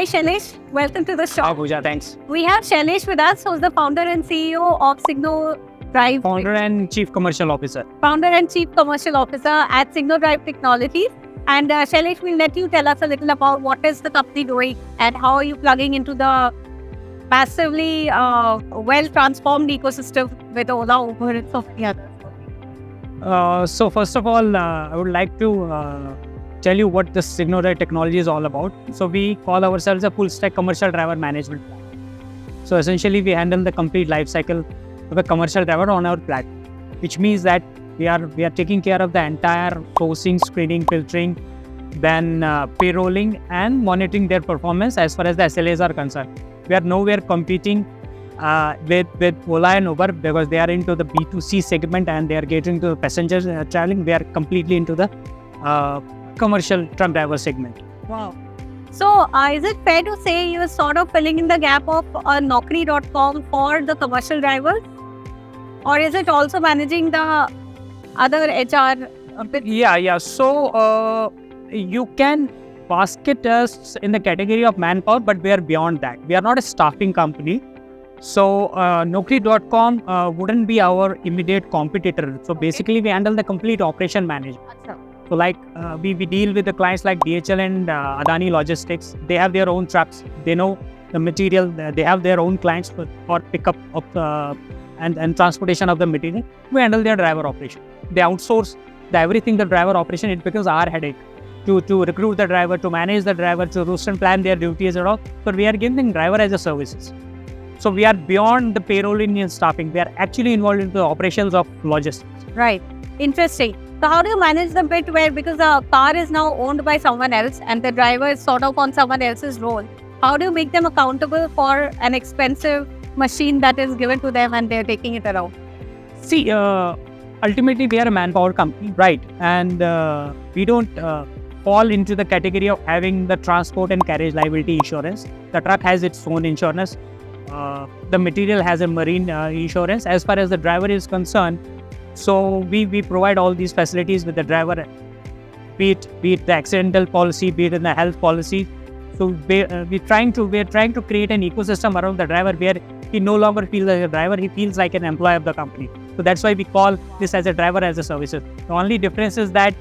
Shailesh. Welcome to the show. Hi, Pooja. Thanks. We have Shailesh with us, who's the founder and CEO of SignoDrive. Founder and Chief Commercial Officer. Founder and Chief Commercial Officer at SignoDrive Technologies. And Shailesh, we'll let you tell us a little about what is the company doing and how are you plugging into the massively well-transformed ecosystem with Ola, Uber, and so many others. So first of all, I would like to tell you what the SignoDrive technology is all about. So we call ourselves a full-stack commercial driver management. So essentially, we handle the complete life cycle of a commercial driver on our platform, which means that we are taking care of the entire sourcing, screening, filtering, then payrolling and monitoring their performance as far as the SLAs are concerned. We are nowhere competing with Ola and Uber because they are into the B2C segment and they are catering to the passengers traveling. We are completely into the commercial truck driver segment. Wow. So is it fair to say you're sort of filling in the gap of Naukri.com for the commercial drivers? Or is it also managing the other HR? Yeah. So you can basket us in the category of manpower, but we are beyond that. We are not a staffing company. So Naukri.com wouldn't be our immediate competitor. So basically, we handle the complete operation management. So like we deal with the clients like DHL and Adani Logistics. They have their own trucks. They know the material. They have their own clients for pickup of and transportation of the material. We handle their driver operation. They outsource everything the driver operation. It becomes our headache to recruit the driver, to manage the driver, to roster and plan their duties and all. So we are giving driver as a services. So we are beyond the payrolling and staffing. We are actually involved in the operations of logistics. Right. Interesting. So how do you manage the bit where, because the car is now owned by someone else and the driver is sort of on someone else's role, how do you make them accountable for an expensive machine that is given to them and they're taking it around? See, ultimately we are a manpower company, right? And we don't fall into the category of having the transport and carriage liability insurance. The truck has its own insurance. The material has a marine insurance. As far as the driver is concerned, so we provide all these facilities with the driver, be it the accidental policy, be it in the health policy. So we're trying to create an ecosystem around the driver where he no longer feels like a driver, he feels like an employee of the company. So that's why we call this as a driver as a services. The only difference is that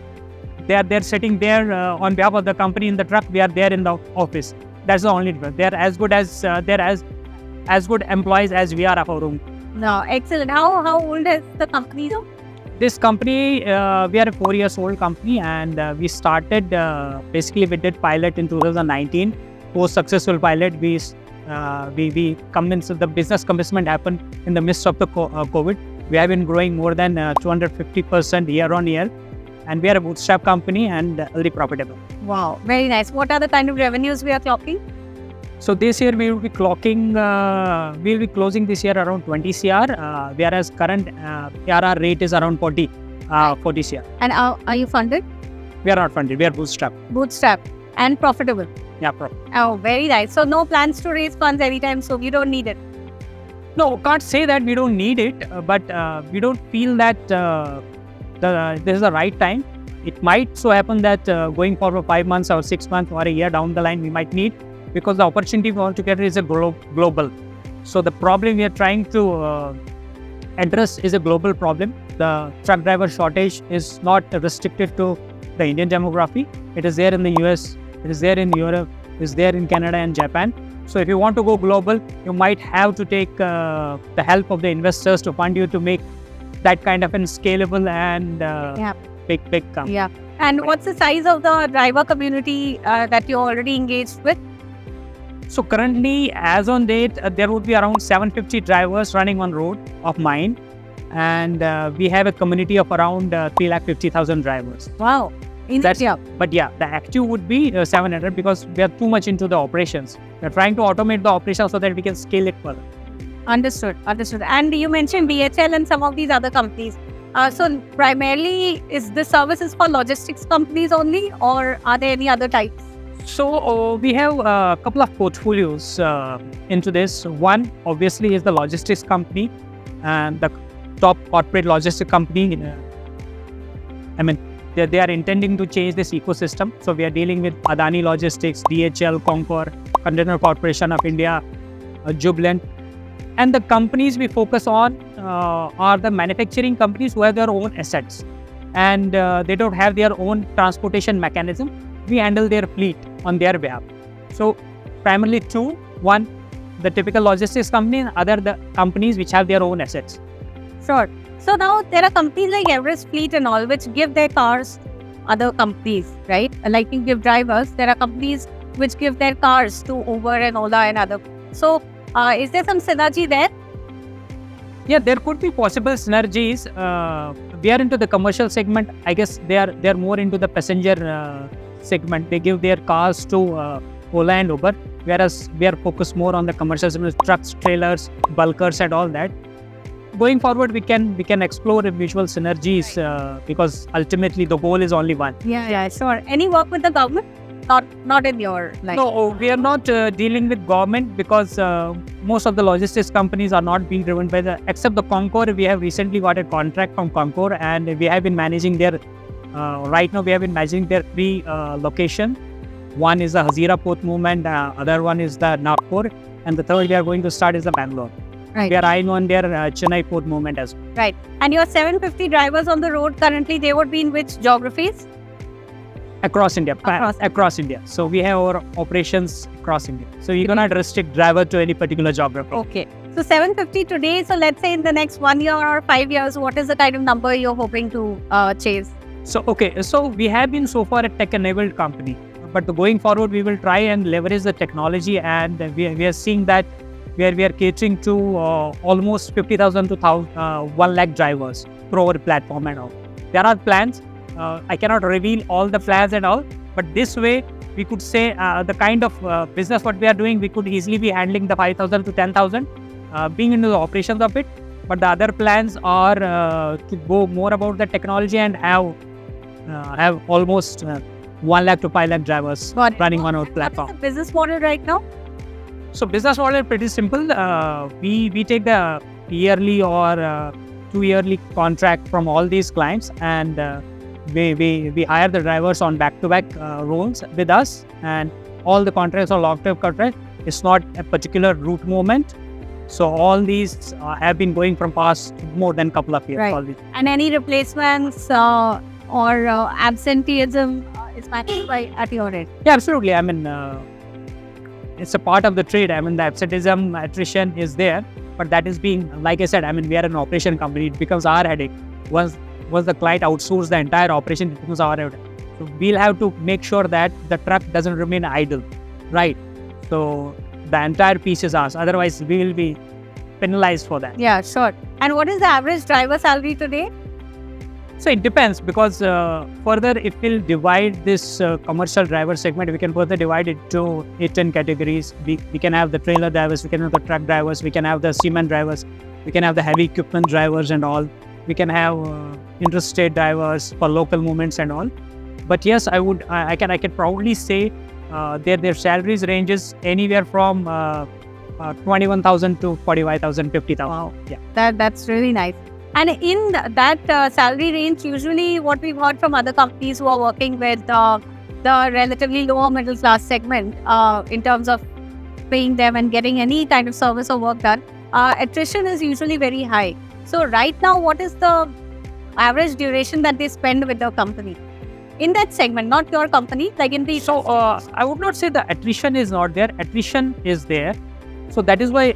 they're sitting there on behalf of the company in the truck. We are there in the office. That's the only difference. They're as good as good employees as we are of our own. No, excellent. How old is the company though? This company, we are a 4-year-old company, and we started, basically we did pilot in 2019. Post-successful pilot, we commenced, the business commencement happened in the midst of the COVID. We have been growing more than 250% year on year, and we are a bootstrap company and already profitable. Wow, very nice. What are the kind of revenues we are clocking? So this year we will be clocking, we'll be closing this year around 20 CR, whereas current ARR rate is around 40 CR. And are you funded? We are not funded, we are bootstrap. Bootstrap and profitable. Yeah, profitable. Oh, very nice. So no plans to raise funds anytime soon. You don't need it. No, can't say that we don't need it, but we don't feel that this is the right time. It might so happen that going forward 5 months or 6 months or a year down the line, we might need, because the opportunity altogether is a global. So the problem we are trying to address is a global problem. The truck driver shortage is not restricted to the Indian demography. It is there in the US, it is there in Europe, it is there in Canada and Japan. So if you want to go global, you might have to take the help of the investors to fund you to make that kind of an scalable and big company. Yeah. And what's the size of the driver community that you're already engaged with? So currently, as on date, there would be around 750 drivers running on road of mine, and we have a community of around 350,000 drivers. Wow. But yeah, the active would be 700 because we are too much into the operations. We are trying to automate the operations so that we can scale it further. Understood. And you mentioned DHL and some of these other companies. So primarily, is this services for logistics companies only, or are there any other types? So we have a couple of portfolios into this. One obviously is the logistics company, and the top corporate logistics company. They are intending to change this ecosystem. So we are dealing with Adani Logistics, DHL, Concor, Container Corporation of India, Jubilant. And the companies we focus on are the manufacturing companies who have their own assets and they don't have their own transportation mechanism. We handle their fleet on their behalf. So primarily two: one, the typical logistics company, and other the companies which have their own assets. Sure. So now there are companies like Everest Fleet and all which give their cars to other companies, right? Like you give drivers. There are companies which give their cars to Uber and Ola and other. So is there some synergy there? Yeah, there could be possible synergies. We are into the commercial segment. I guess they are more into the passenger segment. They give their cars to Ola and Uber, whereas we are focused more on the commercial segment, trucks, trailers, bulkers, and all that. Going forward, we can explore visual synergies because ultimately the goal is only one. Yeah, sure. Any work with the government? Not in your line. No, we are not dealing with government because most of the logistics companies are not being driven by except the Concor. We have recently got a contract from Concor, and we have been managing their. Right now, we have been managing their three location. One is the Hazira Port movement, other one is the Nagpur, and the third we are going to start is the Bangalore. Right. We are eyeing on their Chennai port movement as well. Right. And your 750 drivers on the road currently, they would be in which geographies? Across India. Across India. So we have our operations across India. So you cannot restrict driver to any particular geography. Okay. So 750 today. So let's say in the next 1 year or 5 years, what is the kind of number you're hoping to chase? So we have been so far a tech-enabled company. But going forward, we will try and leverage the technology, and we are seeing that we are catering to almost 50,000 to 1 lakh drivers through our platform and all. There are plans. I cannot reveal all the plans and all, but this way we could say the kind of business what we are doing, we could easily be handling the 5,000 to 10,000, being into the operations of it. But the other plans are to go more about the technology and have almost 1 lakh to 5 lakh drivers running on our platform. What is the business model right now? So business model is pretty simple. We take the yearly or 2 yearly contract from all these clients, and we hire the drivers on back-to-back roles with us, and all the contracts are long-term contract. It's not a particular route movement. So all these have been going from past more than a couple of years. Right. And any replacements or absenteeism is managed by at your end? Yeah, absolutely. I mean, it's a part of the trade. I mean, the absenteeism, attrition is there, but that is being, like I said, I mean, we are an operation company. It becomes our headache. Once the client outsources the entire operation, it becomes our headache. So we'll have to make sure that the truck doesn't remain idle, right? So the entire piece is ours. Otherwise, we will be penalized for that. Yeah, sure. And what is the average driver salary today? So it depends, because further if we'll divide this commercial driver segment, we can further divide it to 8-10 categories. We can have the trailer drivers, we can have the truck drivers, we can have the cement drivers, we can have the heavy equipment drivers and all. We can have interstate drivers for local movements and all. But yes, I can proudly say their salaries ranges anywhere from 21,000 to 45,000, 50,000. Wow. Yeah. That's really nice. And in that salary range, usually what we've heard from other companies who are working with the relatively lower middle class segment in terms of paying them and getting any kind of service or work done, attrition is usually very high. So right now, what is the average duration that they spend with the company? In that segment, not your company, like in the... So I would not say the attrition is not there. Attrition is there. So that is why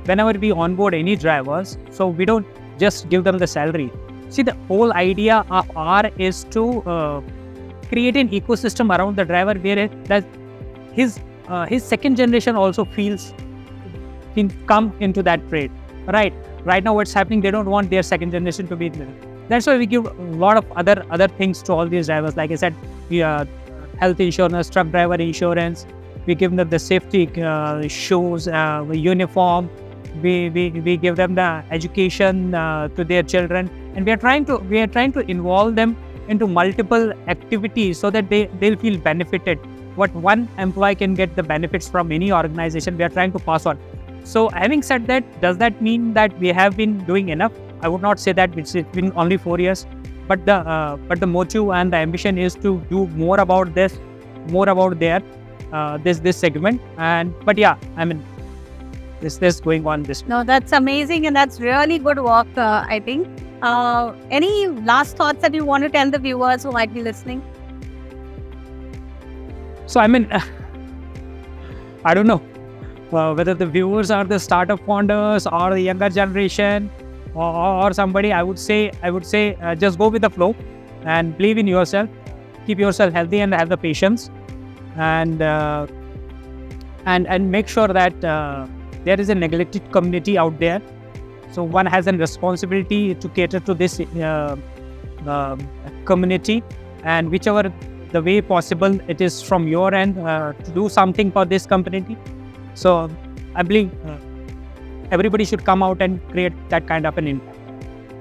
whenever we onboard any drivers, so we don't just give them the salary. See, the whole idea of R is to create an ecosystem around the driver where that his second generation also feels come into that trade, right? Right now, what's happening? They don't want their second generation to be there. That's why we give a lot of other things to all these drivers. Like I said, we health insurance, truck driver insurance. We give them the safety shoes, uniform. We give them the education to their children, and we are trying to involve them into multiple activities so that they'll feel benefited. What one employee can get the benefits from any organization, we are trying to pass on. So having said that, does that mean that we have been doing enough? I would not say that. It's been only 4 years, but the motive and the ambition is to do more about this, more about there. this segment. But yeah, I mean, this going on this. No, that's amazing, and that's really good work, I think. Any last thoughts that you want to tell the viewers who might be listening? So I mean, I don't know whether the viewers are the startup founders or the younger generation or somebody. I would say just go with the flow and believe in yourself. Keep yourself healthy and have the patience, and make sure that there is a neglected community out there. So one has a responsibility to cater to this community, and whichever the way possible it is from your end to do something for this community. So I believe everybody should come out and create that kind of an impact.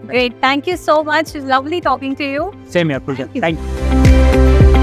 Great. Thank you so much. It's lovely talking to you. Same here, Pooja. Thank you.